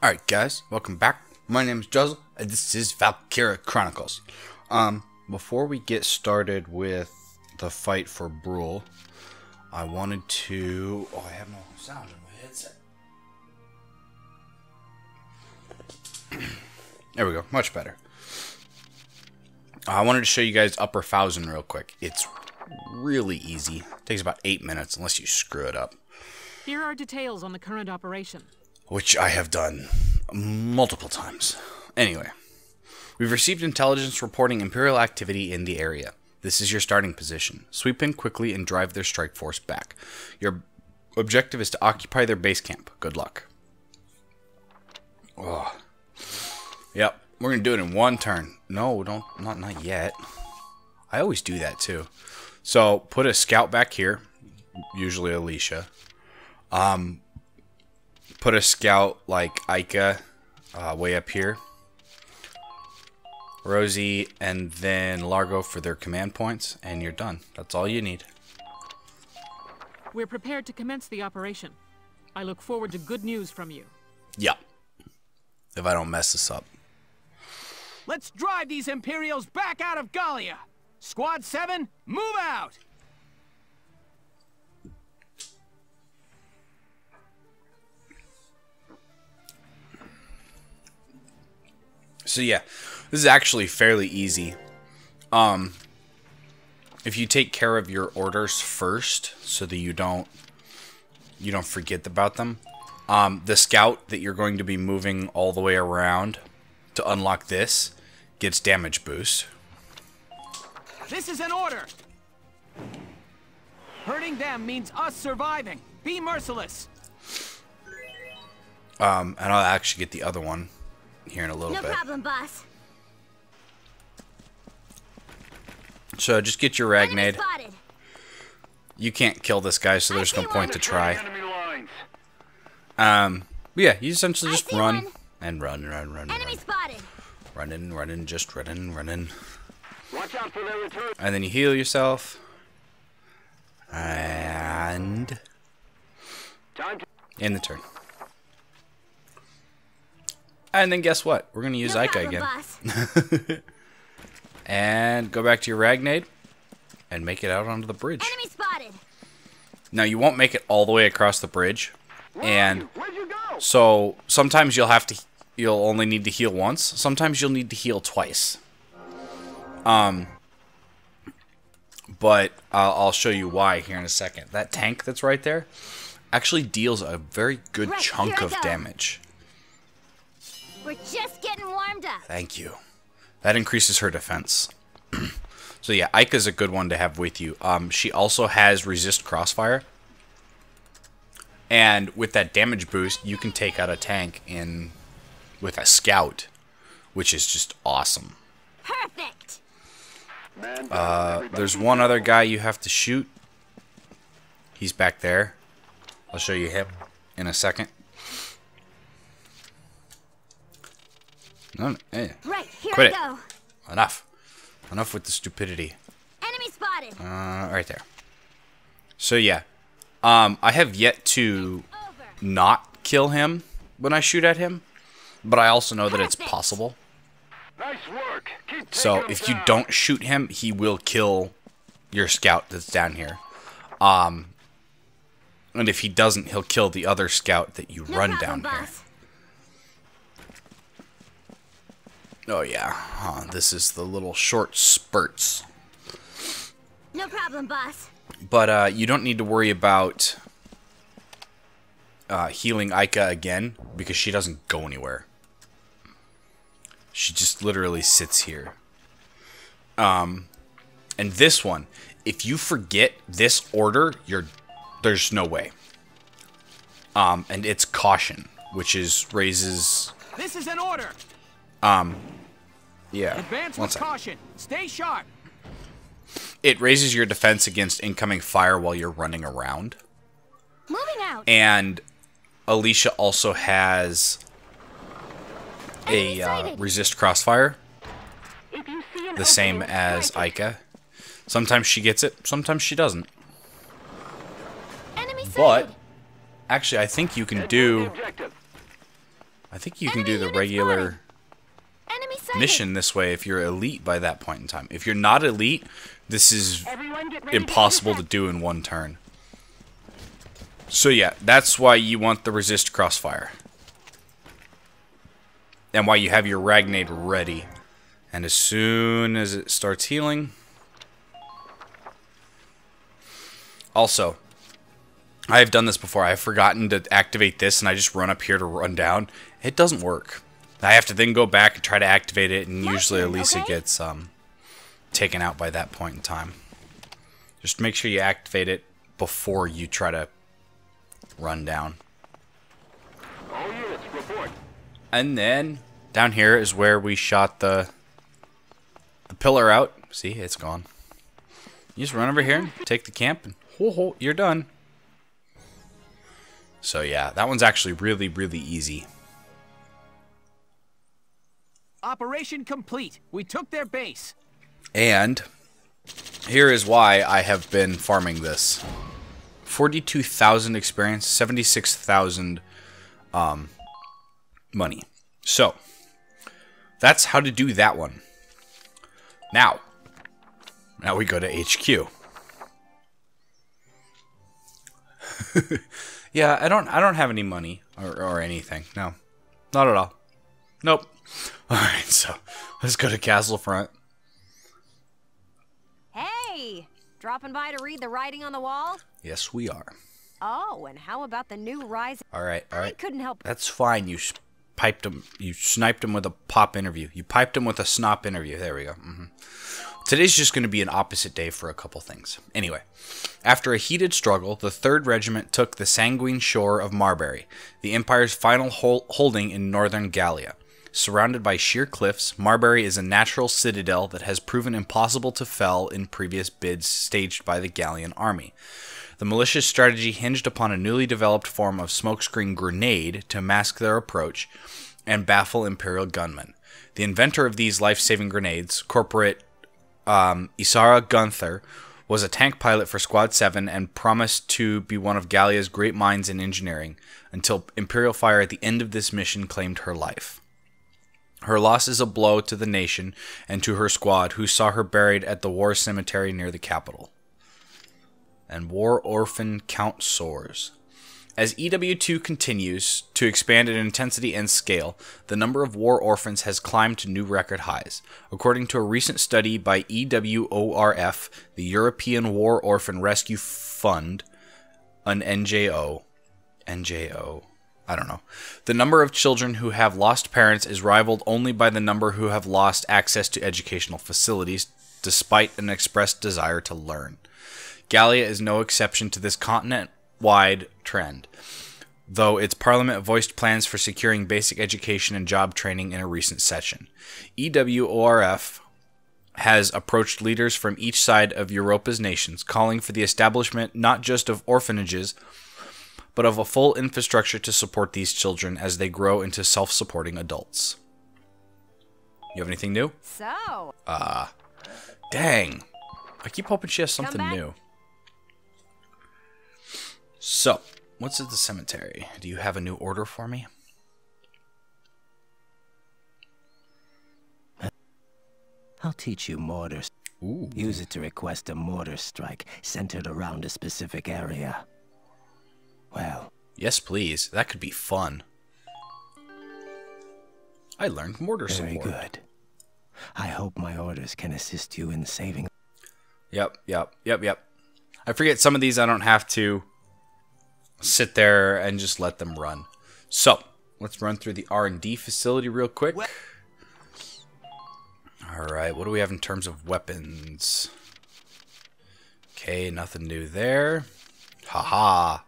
Alright guys, welcome back. My name is Juzzle, and this is Valkyria Chronicles. Before we get started with the fight for Brule, I wanted to... Oh, I have no sound in my headset. There we go, much better. I wanted to show you guys Upper Thousand real quick. It's really easy. It takes about 8 minutes unless you screw it up. Here are details on the current operation. Which I have done multiple times. Anyway, we've received intelligence reporting Imperial activity in the area. This is your starting position. Sweep in quickly and drive their strike force back. Your objective is to occupy their base camp. Good luck. Oh. Yep, we're going to do it in one turn. No, not yet. I always do that too. So, put a scout back here. Usually Alicia. Put a scout like Ica way up here. Rosie and then Largo for their command points, and you're done. That's all you need. We're prepared to commence the operation. I look forward to good news from you. Yeah. If I don't mess this up. Let's drive these Imperials back out of Gallia! Squad 7, move out! So yeah, this is actually fairly easy. If you take care of your orders first, so that you don't forget about them. The scout that you're going to be moving all the way around to unlock this gets damage boost. This is an order! Hurting them means us surviving. Be merciless. And I'll actually get the other one here in a little bit. No problem, boss. So just get your Ragnade. You can't kill this guy, so there's no point to try. But yeah, you essentially just run and run. Enemy spotted. Running, just running. Watch out for their return. And then you heal yourself. And end the turn. And then guess what? We're going to use Ica again. And go back to your Ragnade and make it out onto the bridge. Enemy spotted. Now, you won't make it all the way across the bridge. And so sometimes you'll only need to heal once. Sometimes you'll need to heal twice. But I'll show you why here in a second. That tank that's right there actually deals a very good chunk of damage. We're just getting warmed up. Thank you. That increases her defense. So yeah, Ica's a good one to have with you. She also has resist crossfire. And with that damage boost, you can take out a tank with a scout, which is just awesome. Perfect. There's one other guy you have to shoot. He's back there. I'll show you him in a second. No, hey. Right, here Quit I go. Enough with the stupidity. Enemy spotted. Right there. So yeah, I have yet to not kill him when I shoot at him, but I also know that it's possible. Nice work. So if you don't shoot him, he will kill your scout that's down here. And if he doesn't, he'll kill the other scout that you run down here. Oh yeah, this is the little short spurts. No problem, boss. But you don't need to worry about healing Ica again, because she doesn't go anywhere. She just literally sits here. And this one, if you forget this order, there's no way. And it's caution, which raises... This is an order! Yeah. Advance with caution. Stay sharp. It raises your defense against incoming fire while you're running around. Moving out. And Alicia also has a resist crossfire. The same as Ica. Sometimes she gets it, sometimes she doesn't. But actually I think you can do I think you can Enemy do the units regular spotted. Enemy sighted. mission this way if you're elite by that point in time. If you're not elite, this is Everyone get ready impossible to do in one turn. So yeah, that's why you want the resist crossfire. And why you have your Ragnade ready. And as soon as it starts healing... Also, I have done this before. I've forgotten to activate this and I just run up here to run down. It doesn't work. I have to then go back and try to activate it, and usually at least it gets taken out by that point in time. Just make sure you activate it before you try to run down. All units, report. And then down here is where we shot the pillar out. See, it's gone. You just run over here, take the camp, and ho, you're done. So yeah, that one's actually really, really easy. Operation complete. We took their base. And here is why I have been farming this. 42,000 experience, 76,000 money. So, that's how to do that one. Now we go to HQ. Yeah, I don't have any money or anything. No. Not at all. Nope. Alright, so let's go to Castle Front. Hey, dropping by to read the writing on the wall? Yes, we are. Oh, and how about the new rise? Alright. I couldn't help. That's fine. You piped him. You sniped him with a pop interview. You piped him with a snop interview. There we go. Today's just going to be an opposite day for a couple things. Anyway, after a heated struggle, the 3rd Regiment took the sanguine shore of Marbury, the Empire's final holding in northern Gallia. Surrounded by sheer cliffs, Marbury is a natural citadel that has proven impossible to fell in previous bids staged by the Gallian army. The militia's strategy hinged upon a newly developed form of smokescreen grenade to mask their approach and baffle Imperial gunmen. The inventor of these life-saving grenades, Corporate Isara Gunther, was a tank pilot for Squad 7 and promised to be one of Gallia's great minds in engineering until Imperial fire at the end of this mission claimed her life. Her loss is a blow to the nation and to her squad, who saw her buried at the war cemetery near the capital. And war orphan count soars. As EW2 continues to expand in intensity and scale, the number of war orphans has climbed to new record highs. According to a recent study by EWORF, the European War Orphan Rescue Fund, an NGO, I don't know. The number of children who have lost parents is rivaled only by the number who have lost access to educational facilities, despite an expressed desire to learn. Gallia is no exception to this continent-wide trend, though its parliament voiced plans for securing basic education and job training in a recent session. EWORF has approached leaders from each side of Europa's nations, calling for the establishment not just of orphanages, but of a full infrastructure to support these children as they grow into self-supporting adults. You have anything new? So. Dang. I keep hoping she has something new. So, what's at the cemetery? Do you have a new order for me? I'll teach you mortars. Ooh. Use it to request a mortar strike centered around a specific area. Well, Yes, please. That could be fun. I learned mortar support. very good. I hope my orders can assist you in saving. Yep. I forget some of these I don't have to sit there and just let them run. So, let's run through the R&D facility real quick. Alright, what do we have in terms of weapons? Okay, nothing new there. Haha.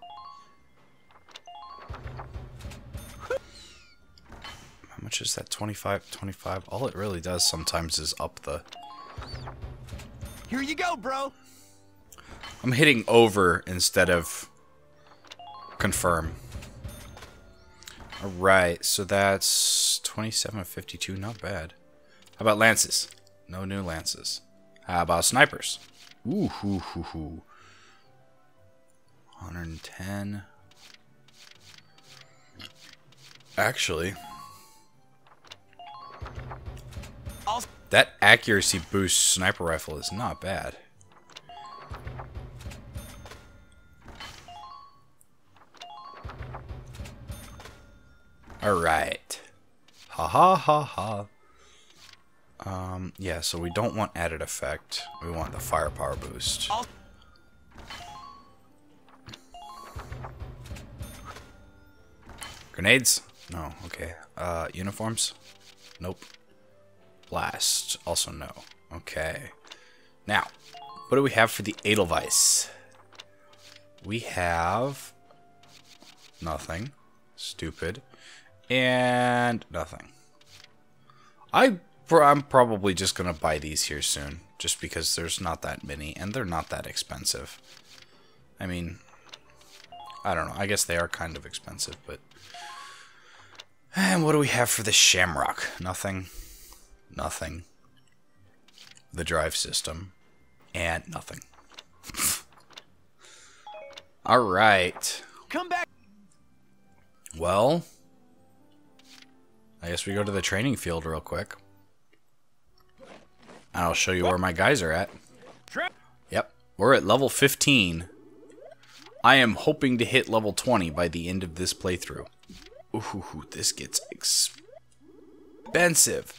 How much is that? 25? All it really does sometimes is up the... Here you go, bro. I'm hitting over instead of confirm. Alright, so that's 27 of 52. Not bad. How about lances? No new lances. How about snipers? Ooh, hoo, hoo, hoo. 110. Actually, That accuracy boost sniper rifle is not bad. Alright. Ha ha ha ha. Yeah, so we don't want added effect. We want the firepower boost. Grenades? No, okay. Uniforms? Nope. Blast? Also no. Okay. Now, what do we have for the Edelweiss? We have nothing. Stupid. And nothing. I'm probably just going to buy these here soon. Just because there's not that many. And they're not that expensive. I mean, I don't know. I guess they are kind of expensive. But. And what do we have for the Shamrock? Nothing. Nothing. The drive system. And nothing. Alright. Come back. Well, I guess we go to the training field real quick. I'll show you where my guys are at. Yep, we're at level 15. I am hoping to hit level 20 by the end of this playthrough. Ooh, this gets expensive.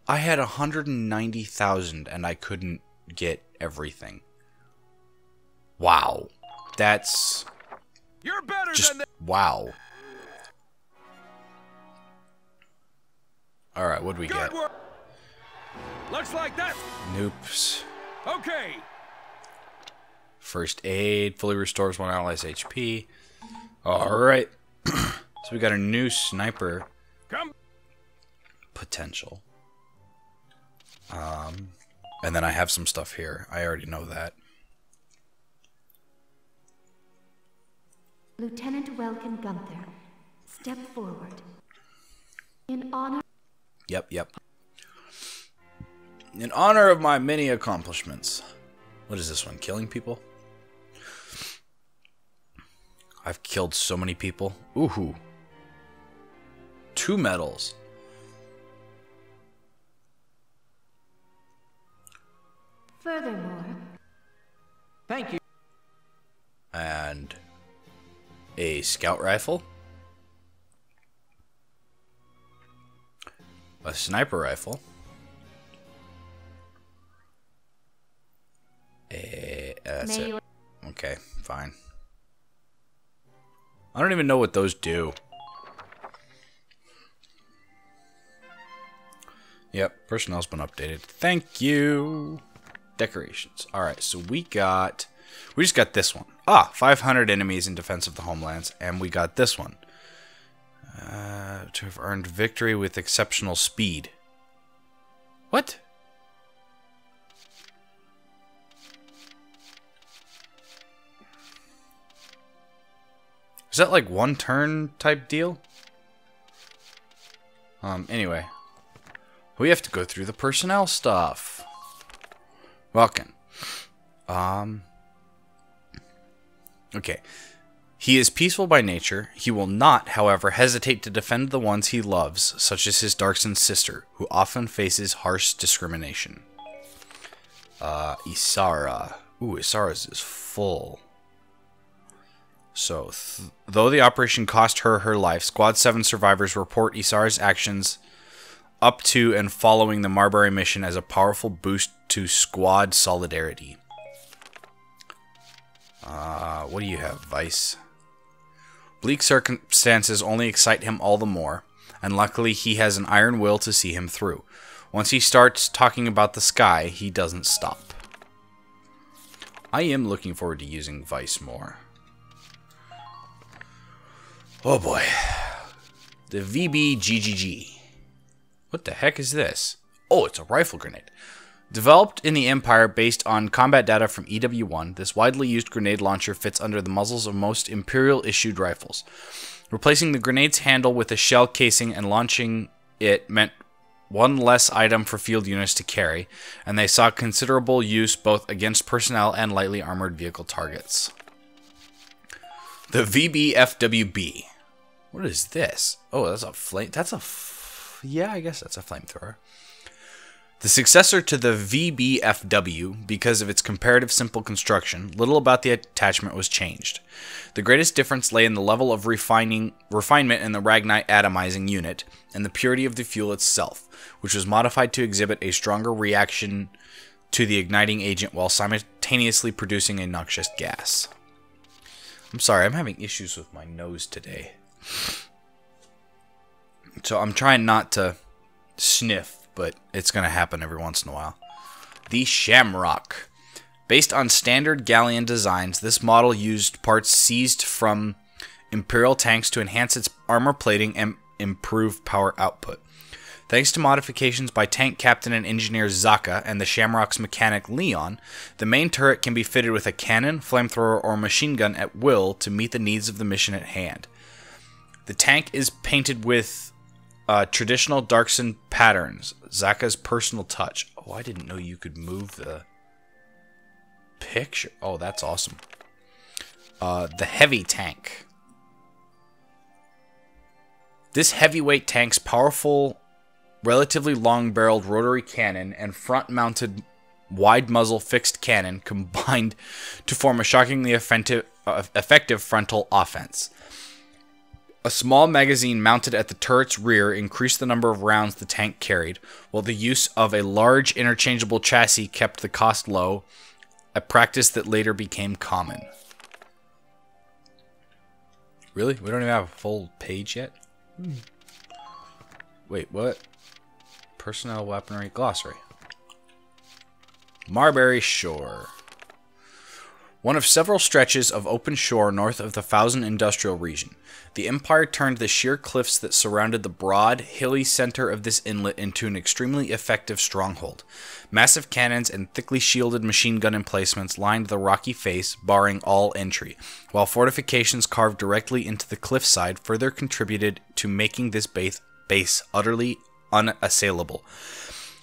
I had 190,000 and I couldn't get everything. Wow. That's You're better just than that. wow. Alright, what'd we get? Good work. Looks like that. Noops. Okay. First aid. Fully restores one ally's HP. Alright. So we got a new sniper Come. potential. And then I have some stuff here. I already know that. Lieutenant Welkin Gunther, step forward. In honor... Yep. In honor of my many accomplishments. What is this one? Killing people? I've killed so many people. Ooh. 2 medals. Furthermore... Thank you. And a scout rifle. A sniper rifle. That's it. Okay, fine. I don't even know what those do. Yep, personnel's been updated. Thank you. Decorations. Alright, so we just got this one. 500 enemies in defense of the homelands. And we got this one. To have earned victory with exceptional speed. What? Is that like one turn type deal? Anyway. We have to go through the personnel stuff. Welcome. Okay. He is peaceful by nature. He will not, however, hesitate to defend the ones he loves, such as his Darkson sister, who often faces harsh discrimination. Isara. Ooh, Isara's is full. So, though the operation cost her her life, Squad 7 survivors report Isara's actions up to and following the Marbury mission as a powerful boost to squad solidarity. What do you have, Vice? Bleak circumstances only excite him all the more, and luckily he has an iron will to see him through. Once he starts talking about the sky, he doesn't stop. I am looking forward to using Vice more. Oh boy. The VBGGG. What the heck is this? Oh, it's a rifle grenade. Developed in the Empire based on combat data from EW1, this widely used grenade launcher fits under the muzzles of most Imperial-issued rifles. Replacing the grenade's handle with a shell casing and launching it meant one less item for field units to carry, and they saw considerable use both against personnel and lightly armored vehicle targets. The VBFWB. What is this? Oh, that's a flame. Yeah, I guess that's a flamethrower. The successor to the VBFW, because of its comparative simple construction, little about the attachment was changed. The greatest difference lay in the level of refinement in the Ragnite atomizing unit, and the purity of the fuel itself, which was modified to exhibit a stronger reaction to the igniting agent while simultaneously producing a noxious gas. I'm sorry, I'm having issues with my nose today. So I'm trying not to sniff, but it's going to happen every once in a while. The Shamrock. Based on standard Galleon designs, this model used parts seized from Imperial tanks to enhance its armor plating and improve power output. Thanks to modifications by tank captain and engineer Zaka and the Shamrock's mechanic Leon, the main turret can be fitted with a cannon, flamethrower, or machine gun at will to meet the needs of the mission at hand. The tank is painted with traditional Darkson patterns, Zaka's personal touch. Oh, I didn't know you could move the picture. Oh, that's awesome. The heavy tank. This heavyweight tank's powerful, relatively long-barreled rotary cannon and front-mounted wide-muzzle fixed cannon combined to form a shockingly effective frontal offense. A small magazine mounted at the turret's rear increased the number of rounds the tank carried, while the use of a large interchangeable chassis kept the cost low, a practice that later became common. Really? We don't even have a full page yet? Wait, what? Personnel weaponry glossary. Marbury Shore. One of several stretches of open shore north of the Thousand Industrial Region, the Empire turned the sheer cliffs that surrounded the broad, hilly center of this inlet into an extremely effective stronghold. Massive cannons and thickly shielded machine gun emplacements lined the rocky face, barring all entry, while fortifications carved directly into the cliffside further contributed to making this base utterly unassailable.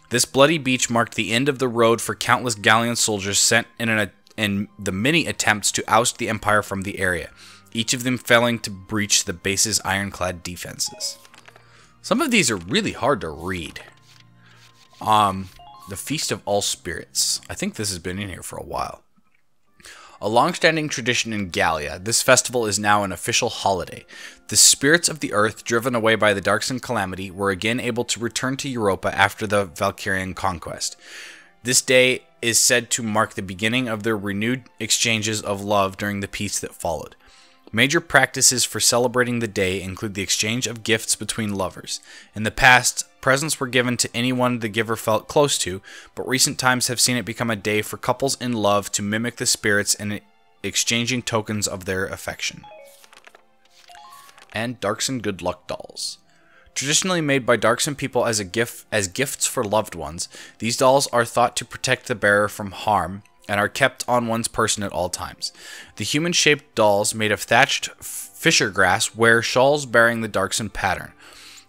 This bloody beach marked the end of the road for countless Galleon soldiers sent in the many attempts to oust the Empire from the area, each of them failing to breach the base's ironclad defenses. Some of these are really hard to read. The Feast of All Spirits. I think this has been in here for a while. A long-standing tradition in Gallia, this festival is now an official holiday. The spirits of the earth, driven away by the Darkson calamity, were again able to return to Europa after the Valkyrian conquest. This day is said to mark the beginning of their renewed exchanges of love during the peace that followed. Major practices for celebrating the day include the exchange of gifts between lovers. In the past, presents were given to anyone the giver felt close to, but recent times have seen it become a day for couples in love to mimic the spirits in exchanging tokens of their affection. And Darkson Good Luck Dolls. Traditionally made by Darkson people as gifts for loved ones, these dolls are thought to protect the bearer from harm and are kept on one's person at all times. The human-shaped dolls made of thatched fisher grass wear shawls bearing the Darkson pattern.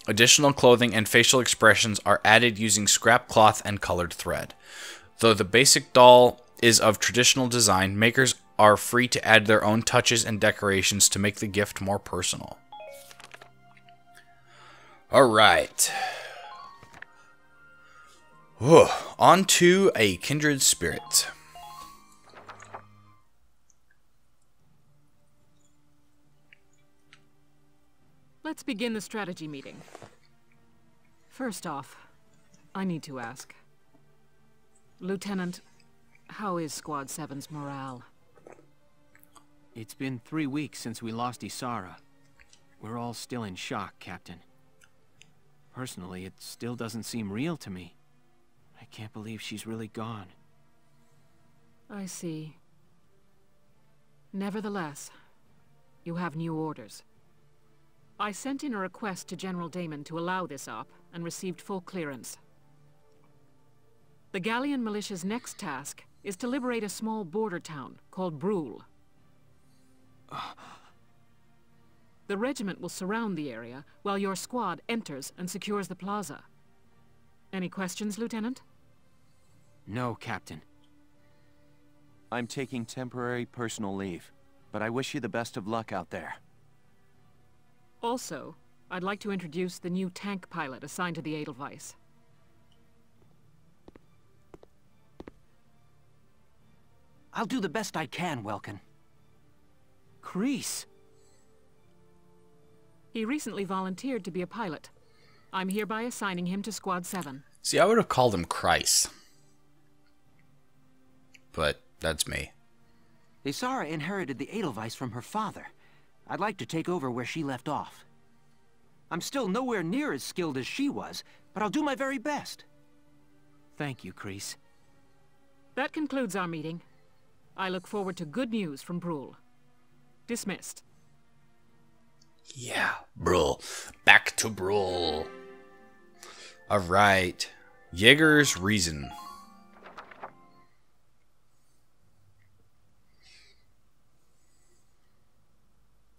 Additional clothing and facial expressions are added using scrap cloth and colored thread. Though the basic doll is of traditional design, makers are free to add their own touches and decorations to make the gift more personal. Alright. On to a kindred spirit. Let's begin the strategy meeting. First off, I need to ask. Lieutenant, how is Squad 7's morale? It's been 3 weeks since we lost Isara. We're all still in shock, Captain. Personally, it still doesn't seem real to me. I can't believe she's really gone. I see. Nevertheless, you have new orders. I sent in a request to General Damon to allow this op, and received full clearance. The Galleon militia's next task is to liberate a small border town called Brule. The regiment will surround the area while your squad enters and secures the plaza. Any questions, Lieutenant? No, Captain. I'm taking temporary personal leave, but I wish you the best of luck out there. Also, I'd like to introduce the new tank pilot assigned to the Edelweiss. I'll do the best I can, Welkin. Kreese! He recently volunteered to be a pilot. I'm hereby assigning him to Squad 7. See, I would have called him Christ. But that's me. Isara inherited the Edelweiss from her father. I'd like to take over where she left off. I'm still nowhere near as skilled as she was, but I'll do my very best. Thank you, Kreese. That concludes our meeting. I look forward to good news from Brule. Dismissed. Yeah, Brule. Back to Brule. Alright. Jaeger's Reason.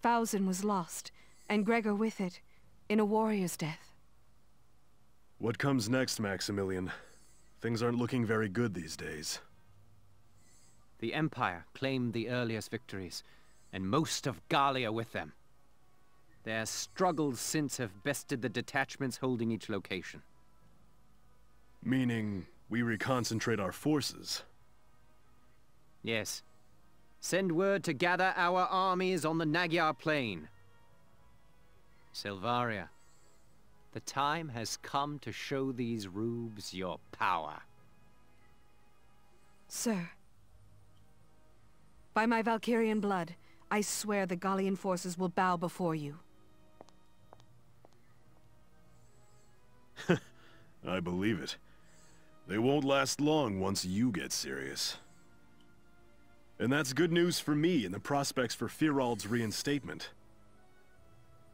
Fausen was lost, and Gregor with it, in a warrior's death. What comes next, Maximilian? Things aren't looking very good these days. The Empire claimed the earliest victories, and most of Gallia with them. Their struggles since have bested the detachments holding each location. Meaning, we reconcentrate our forces? Yes. Send word to gather our armies on the Magyar Plain. Silvaria, the time has come to show these rubes your power. Sir, by my Valkyrian blood, I swear the Gallian forces will bow before you. I believe it. They won't last long once you get serious. And that's good news for me and the prospects for Firald's reinstatement.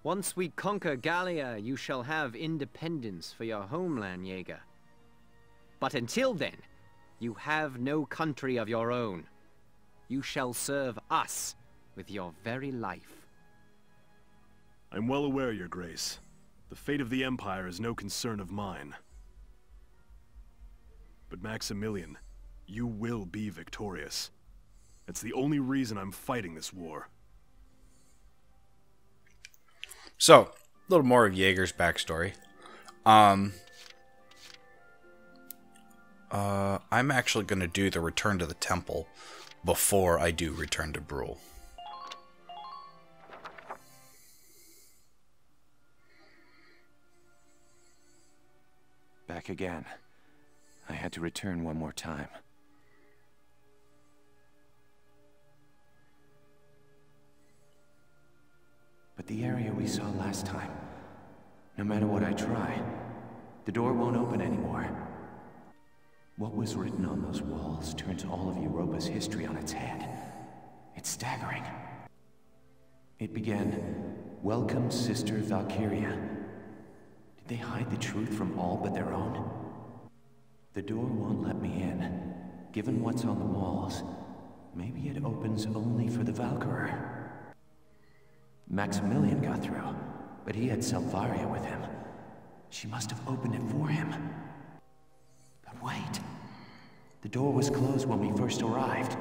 Once we conquer Gallia, you shall have independence for your homeland, Jaeger. But until then, you have no country of your own. You shall serve us with your very life. I'm well aware, Your Grace. The fate of the Empire is no concern of mine. But Maximilian, you will be victorious. It's the only reason I'm fighting this war. So, a little more of Jaeger's backstory. I'm actually going to do the Return to the Temple before I do Return to Brule. Back again. I had to return one more time. But the area we saw last time, no matter what I try, the door won't open anymore. What was written on those walls turns all of Europa's history on its head. It's staggering. It began, "Welcome, Sister Valkyria." Did they hide the truth from all but their own? The door won't let me in. Given what's on the walls, maybe it opens only for the Valkyrie. Maximilian got through, but he had Silvaria with him. She must have opened it for him. But wait. The door was closed when we first arrived.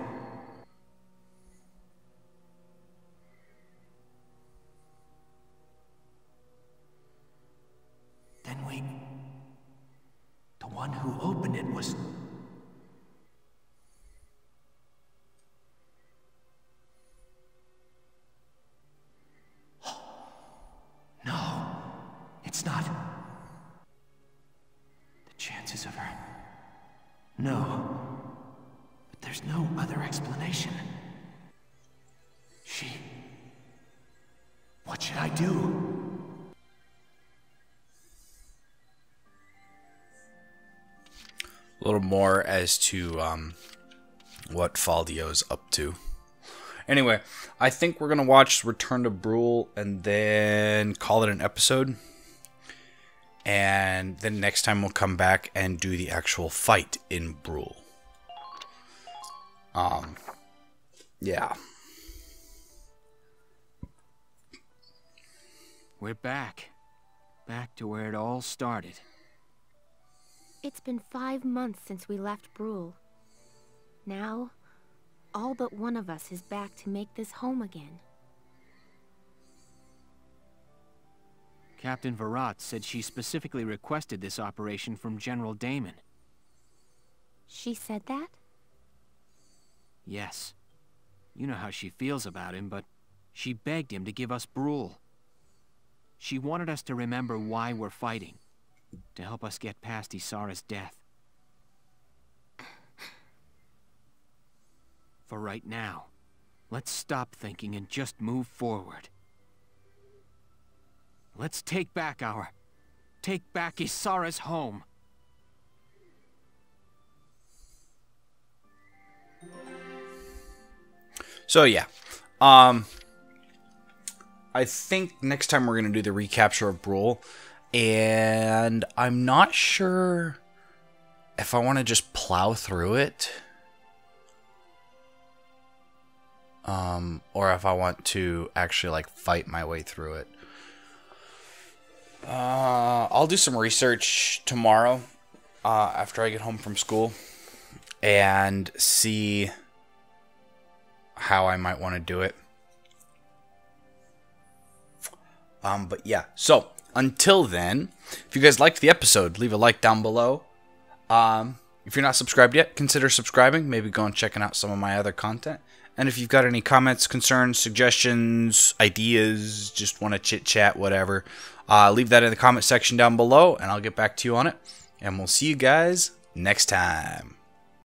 Then the one who opened it was... No, it's not. The chances of her... No. But there's no other explanation. She... What should I do? A little more as to what Faldio's up to. Anyway, I think we're going to watch Return to Brule and then call it an episode. And then next time we'll come back and do the actual fight in Brule. Yeah. We're back. Back to where it all started. It's been 5 months since we left Brule. Now, all but one of us is back to make this home again. Captain Virat said she specifically requested this operation from General Damon. She said that? Yes. You know how she feels about him, but she begged him to give us Brule. She wanted us to remember why we're fighting, to help us get past Isara's death. For right now, let's stop thinking and just move forward. Let's take back Isara's home. So yeah, I think next time we're gonna do the recapture of Brule, and I'm not sure if I want to just plow through it, or if I want to actually like fight my way through it. I'll do some research tomorrow after I get home from school and see how I might want to do it. But yeah, so until then, if you guys liked the episode, leave a like down below. If you're not subscribed yet, consider subscribing. Maybe go and checking out some of my other content. And if you've got any comments, concerns, suggestions, ideas, just want to chit chat, whatever, leave that in the comment section down below and I'll get back to you on it. And we'll see you guys next time.